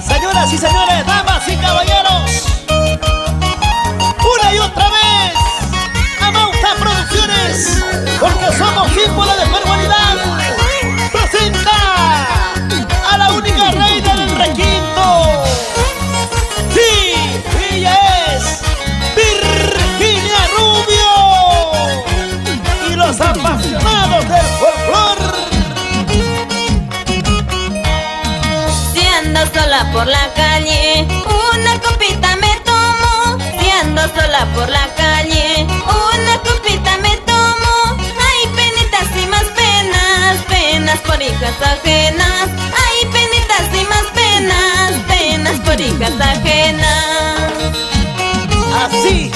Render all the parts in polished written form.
Señoras y señores, damas y caballeros, una y otra vez, Amauta Producciones, porque somos símbolo de formalidad, presenta a la única reina del requinto. Sí, ella es Virginia Rubio y los apasionados del folclor. Si ando sola por la calle, una copita me tomo. Si ando sola por la calle, una copita me tomo. Hay penitas y más penas, penas por hijas ajenas. Hay penitas y más penas, penas por hijas ajenas. Así,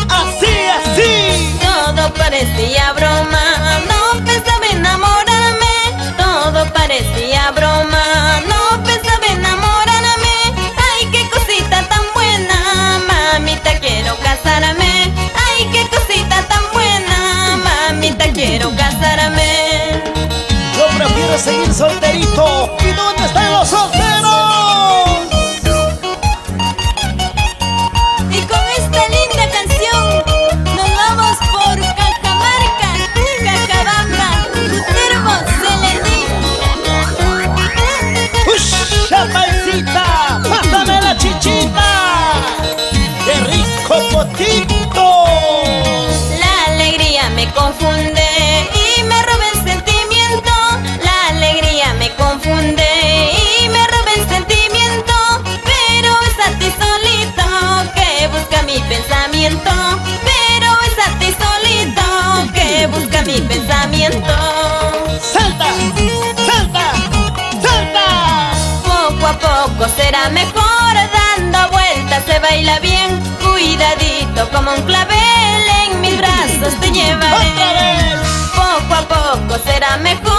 así, así. Todo parecía broma, no pensaba enamorarme. Todo parecía broma, no pensaba enamorarme. Ay, qué cosita tan buena, mamita, quiero casarme. Ay, qué cosita tan buena, mamita, quiero casarme. Yo prefiero seguir solterito. ¿Y dónde están los solteros? Y con esta linda canción nos vamos por Cajamarca, Cajabamba, Cutervo, Selení. ¡Ush! ¡Paisita! ¡Pásame la chichita! ¡Qué rico potito! La alegría me confunde y me roba el sentimiento. La alegría me confunde y me roba el sentimiento. Pero es a ti solito que busca mi pensamiento. Pero es a ti solito que busca mi pensamiento. ¡Salta! ¡Salta! ¡Salta! Poco a poco será mejor, dando vueltas se baila bien. Cuidadito como un clavel, en mis brazos te llevaré. ¡Otra vez! Poco a poco será mejor,